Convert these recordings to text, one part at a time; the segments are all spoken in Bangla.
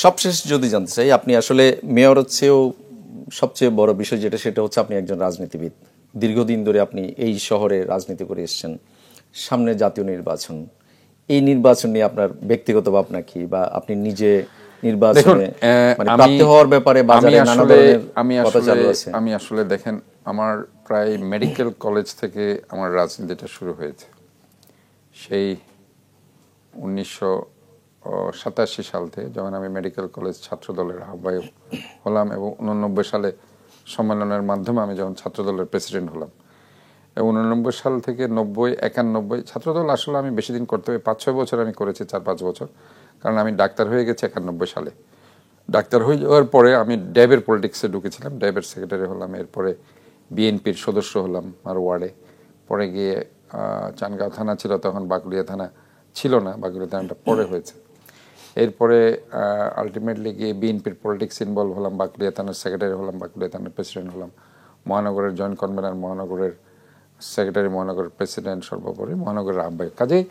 সবশেষ যদি জানতে চাই, আপনি আসলে মেয়রের চেয়েও সবচেয়ে বড় বিষয় যেটা, সেটা হচ্ছে আপনি একজন রাজনীতিবিদ। দীর্ঘদিন ধরে আপনি এই শহরে রাজনীতি করে এসেছেন। সামনে জাতীয় নির্বাচন, এই নির্বাচন নিয়ে আপনার ব্যক্তিগত ভাবনা কি, বা আপনি নিজে নির্বাচনে মানে প্রাপ্তি হওয়ার ব্যাপারে বাজারে নানা ধরনের কথা চালু আছে? আমি আসলে দেখেন, আমার প্রায় মেডিকেল কলেজ থেকে আমার রাজনীতিটা শুরু হয়েছে। সেই 1987 সাল থেকে, যখন আমি মেডিকেল কলেজ ছাত্রদলের আহ্বায়ক হলাম এবং 89 সালে সম্মেলনের মাধ্যমে আমি যখন ছাত্রদলের প্রেসিডেন্ট হলাম, এবং 89 সাল থেকে 90, 91 ছাত্রদল আসলে আমি বেশি দিন করতে হবে, 5-6 বছর আমি করেছি, 4-5 বছর, কারণ আমি ডাক্তার হয়ে গেছি 91 সালে। ডাক্তার হয়ে যাওয়ার পরে আমি ড্যাবের পলিটিক্সে ঢুকেছিলাম, ড্যাবের সেক্রেটারি হলাম, এরপরে বিএনপির সদস্য হলাম আর ওয়ার্ডে। পরে গিয়ে চানগাঁও থানা ছিল তখন, বাকলিয়া থানা ছিল না, বাকলিয়া থানাটা পরে হয়েছে। এরপরে আলটিমেটলি গিয়ে বিএনপির পলিটিক্স ইনভলভ হলাম, বাকলিয়া থানার সেক্রেটারি হলাম, বাকলিয়া থানার প্রেসিডেন্ট হলাম, মহানগরের জয়েন্ট কনভেনার, মহানগরের সেক্রেটারি, মহানগরের প্রেসিডেন্ট, সর্বোপরি মহানগরের আহ্বায়ক। কাজেই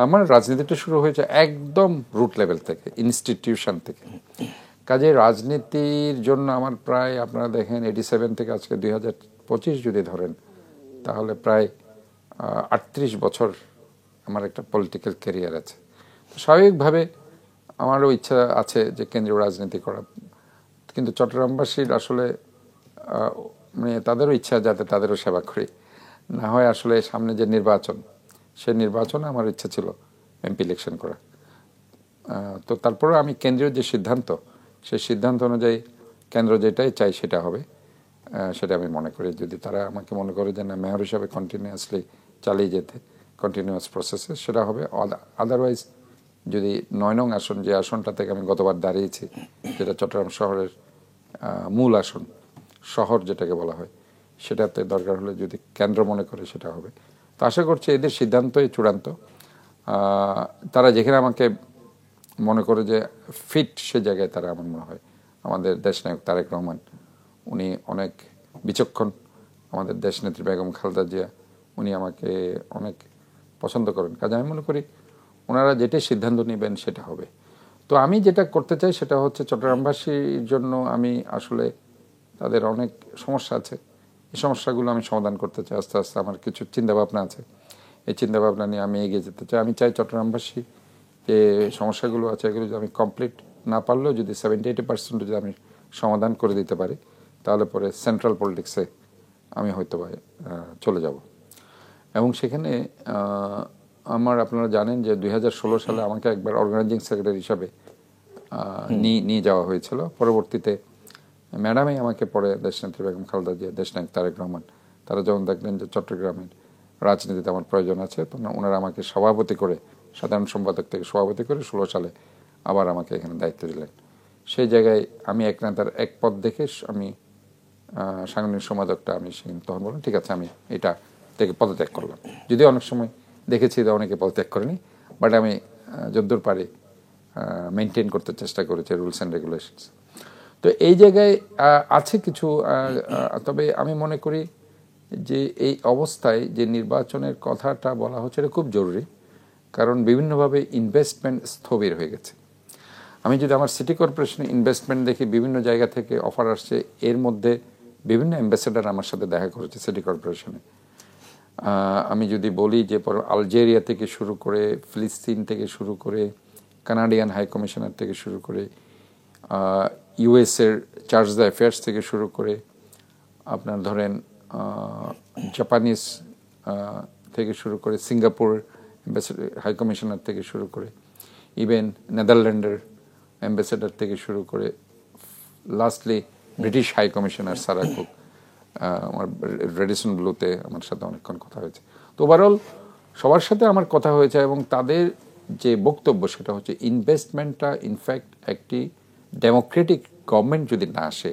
আমার রাজনীতিটা শুরু হয়েছে একদম রুট লেভেল থেকে, ইনস্টিটিউশন থেকে। কাজে রাজনীতির জন্য আমার প্রায়, আপনারা দেখেন 87 থেকে আজকে 2025 যদি ধরেন, তাহলে প্রায় 38 বছর আমার একটা পলিটিক্যাল ক্যারিয়ার আছে। স্বাভাবিকভাবে আমারও ইচ্ছা আছে যে কেন্দ্রীয় রাজনীতি করা, কিন্তু চট্টগ্রামবাসীর আসলে মানে তাদেরও ইচ্ছা যাতে তাদেরও সেবা করি। না হয় আসলে সামনে যে নির্বাচন, সেই নির্বাচনে আমার ইচ্ছা ছিল এমপি ইলেকশন করা। তো তারপরে আমি কেন্দ্রীয় যে সিদ্ধান্ত, সেই সিদ্ধান্ত অনুযায়ী কেন্দ্র যেটাই চাই সেটা হবে, সেটা আমি মনে করি। যদি তারা আমাকে মনে করে যে না, মেয়র হিসাবে কন্টিনিউয়াসলি চালিয়ে যেতে, কন্টিনিউয়াস প্রসেসে, সেটা হবে। আদারওয়াইজ যদি 9 নং আসন, যে আসনটা থেকে আমি গতবার দাঁড়িয়েছি, যেটা চট্টগ্রাম শহরের মূল আসন, শহর যেটাকে বলা হয়, সেটাতে দরকার হলে যদি কেন্দ্র মনে করে সেটা হবে। তো আশা করছি এদের সিদ্ধান্তই চূড়ান্ত। তারা যেখানে আমাকে মনে করে যে ফিট, সে জায়গায় তারা, আমার মনে হয় আমাদের দেশনায়ক তারেক রহমান, উনি অনেক বিচক্ষণ। আমাদের দেশনেত্রী বেগম খালেদা জিয়া, উনি আমাকে অনেক পছন্দ করেন। কাজে আমি মনে করি ওনারা যেটাই সিদ্ধান্ত নেবেন সেটা হবে। তো আমি যেটা করতে চাই সেটা হচ্ছে চট্টগ্রামবাসীর জন্য আমি আসলে, তাদের অনেক সমস্যা আছে, এই সমস্যাগুলো আমি সমাধান করতে চাই। আস্তে আস্তে আমার কিছু চিন্তাভাবনা আছে, এই চিন্তাভাবনা নিয়ে আমি এগিয়ে যেতে চাই। আমি চাই চট্টগ্রামবাসী যে সমস্যাগুলো আছে, এগুলো যদি আমি কমপ্লিট না পারলেও যদি 70-80% যদি আমি সমাধান করে দিতে পারি, তাহলে পরে সেন্ট্রাল পলিটিক্সে আমি হয়তো চলে যাব। এবং সেখানে আমার, আপনারা জানেন যে 2016 সালে আমাকে একবার অর্গানাইজিং সেক্রেটারি হিসাবে নিয়ে যাওয়া হয়েছিল। পরবর্তীতে ম্যাডামই আমাকে, পরে দেশনেত্রী বেগম খালেদা জিয়া, দেশনায়ক তারেক রহমান, তারা যখন দেখলেন যে চট্টগ্রামের রাজনীতিতে আমার প্রয়োজন আছে, তখন ওনারা আমাকে সভাপতি করে, সাধারণ সম্পাদক থেকে সভাপতি করে 16 সালে আবার আমাকে এখানে দায়িত্ব দিলেন। সেই জায়গায় আমি এক নেতার এক পদ দেখে আমি সাংগঠনিক সম্পাদকটা, আমি তখন বললাম ঠিক আছে, আমি এটা থেকে পদত্যাগ করলাম। যদিও অনেক সময় দেখেছি যে অনেকে পদত্যাগ করেনি, বাট আমি যতদূর পারি মেনটেন করতে চেষ্টা করেছি রুলস অ্যান্ড রেগুলেশনস। তো এই জায়গায় আছে কিছু, তবে আমি মনে করি যে এই অবস্থায় যে নির্বাচনের কথাটা বলা হচ্ছে, এটা খুব জরুরি। কারণ বিভিন্নভাবে ইনভেস্টমেন্ট স্থবির হয়ে গেছে। আমি যদি আমার সিটি কর্পোরেশনে ইনভেস্টমেন্ট দেখি, বিভিন্ন জায়গা থেকে অফার আসছে, এর মধ্যে বিভিন্ন অ্যাম্বাসেডার আমার সাথে দেখা করেছে সিটি কর্পোরেশনে। আমি যদি বলি যে আলজেরিয়া থেকে শুরু করে, ফিলিস্তিন থেকে শুরু করে, কানাডিয়ান হাই কমিশনার থেকে শুরু করে, ইউএসের চার্জ দ্য অ্যাফেয়ার্স থেকে শুরু করে, আপনার ধরেন জাপানিজ থেকে শুরু করে, সিঙ্গাপুর হাই কমিশনার থেকে শুরু করে, ইভেন নেদারল্যান্ডের অ্যাম্বাসেডার থেকে শুরু করে, lastly British high commissioner Sarah Cook, আমার রেডিসন ব্লুতে আমার সাথে অনেকক্ষণ কথা হয়েছে। তো ওভারঅল সবার সাথে আমার কথা হয়েছে, এবং তাদের যে বক্তব্য সেটা হচ্ছে ইনভেস্টমেন্টটা ইনফ্যাক্ট একটি ডেমোক্রেটিক গভর্নমেন্ট যদি না আসে,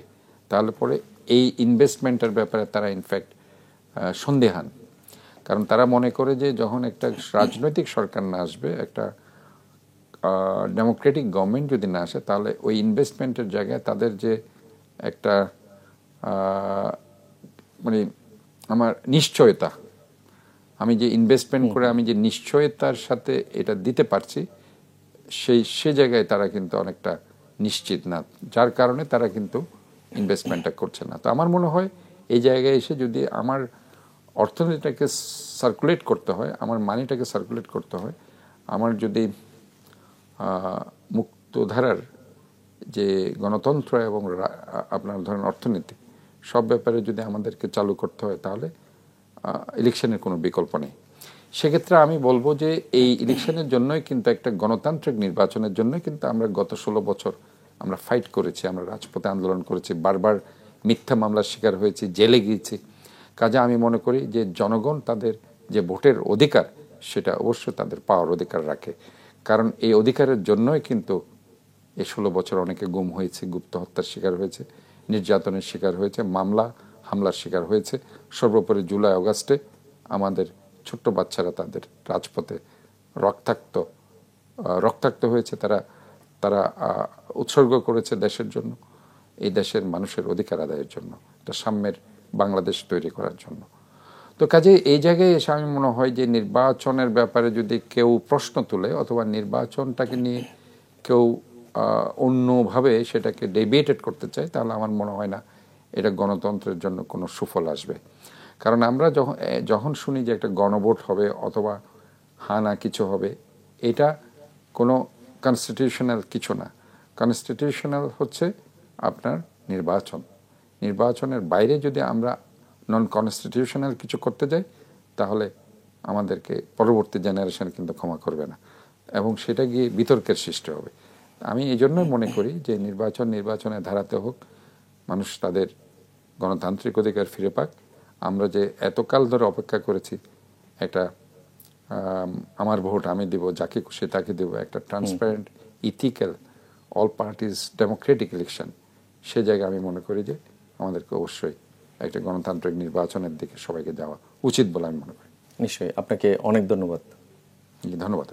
তাহলে পরে এই ইনভেস্টমেন্টের ব্যাপারে তারা ইনফ্যাক্ট সন্দেহান। কারণ তারা মনে করে যে যখন একটা রাজনৈতিক সরকার না আসবে, একটা ডেমোক্রেটিক গভর্নমেন্ট যদি না আসে, তাহলে ওই ইনভেস্টমেন্টের জায়গায় তাদের যে একটা মানে আমার নিশ্চয়তা, আমি যে ইনভেস্টমেন্ট করে আমি যে নিশ্চয়তার সাথে এটা দিতে পারছি, সে জায়গায় তারা কিন্তু অনেকটা নিশ্চিত না, যার কারণে তারা কিন্তু ইনভেস্টমেন্টটা করছে না। তো আমার মনে হয় এই জায়গায় এসে যদি আমার অর্থনীতিটাকে সার্কুলেট করতে হয়, আমার মানিটাকে সার্কুলেট করতে হয়, আমার যদি মুক্তধারার যে গণতন্ত্র এবং আপনার ধরেন অর্থনীতি সব ব্যাপারে যদি আমাদেরকে চালু করতে হয়, তাহলে ইলেকশনের কোনো বিকল্প নেই। সেক্ষেত্রে আমি বলবো যে এই ইলেকশনের জন্যই কিন্তু একটা গণতান্ত্রিক নির্বাচনের জন্যই কিন্তু আমরা গত 16 বছর আমরা ফাইট করেছি, আমরা রাজপথে আন্দোলন করেছি, বারবার মিথ্যা মামলার শিকার হয়েছি, জেলে গিয়েছি। কাজে আমি মনে করি যে জনগণ তাদের যে ভোটের অধিকার সেটা অবশ্যই তাদের পাওয়ার অধিকার রাখে। কারণ এই অধিকারের জন্যই কিন্তু এই 16 বছর অনেকে গুম হয়েছে, গুপ্ত হত্যার শিকার হয়েছে, নির্যাতনের শিকার হয়েছে, মামলা হামলার শিকার হয়েছে। সর্বোপরি জুলাই আগস্টে আমাদের ছোট্ট বাচ্চারা তাদের রাজপথে রক্তাক্ত হয়েছে, তারা উৎসর্গ করেছে দেশের জন্য, এই দেশের মানুষের অধিকার আদায়ের জন্য, একটা সাম্যের বাংলাদেশ তৈরি করার জন্য। তো কাজে এই জায়গায় এসে আমি মনে হয় যে নির্বাচনের ব্যাপারে যদি কেউ প্রশ্ন তুলে অথবা নির্বাচনটাকে নিয়ে কেউ অন্যভাবে সেটাকে ডিবেটেড করতে চায়, তাহলে আমার মনে হয় না এটা গণতন্ত্রের জন্য কোনো সুফল আসবে। কারণ আমরা যখন শুনি যে একটা গণভোট হবে অথবা না কিছু হবে, এটা কোনো কনস্টিটিউশনাল কিছু না। কনস্টিটিউশনাল হচ্ছে আপনার নির্বাচনের বাইরে যদি আমরা নন কনস্টিটিউশনাল কিছু করতে যাই, তাহলে আমাদেরকে পরবর্তী জেনারেশন কিন্তু ক্ষমা করবে না এবং সেটা গিয়ে বিতর্কের সৃষ্টি হবে। আমি এই জন্যই মনে করি যে নির্বাচনের ধারাতে হোক, মানুষ তাদের গণতান্ত্রিক অধিকার ফিরে পাক। আমরা যে এতকাল ধরে অপেক্ষা করেছি একটা আমার ভোট আমি দিব, যাকে খুশি তাকে দেব, একটা transparent, ethical, all parties democratic election, সে জায়গায় আমি মনে করি যে আমাদেরকে অবশ্যই একটা গণতান্ত্রিক নির্বাচনের দিকে সবাইকে যাওয়া উচিত বলে আমি মনে করি। নিশ্চয়ই, আপনাকে অনেক ধন্যবাদ। ধন্যবাদ।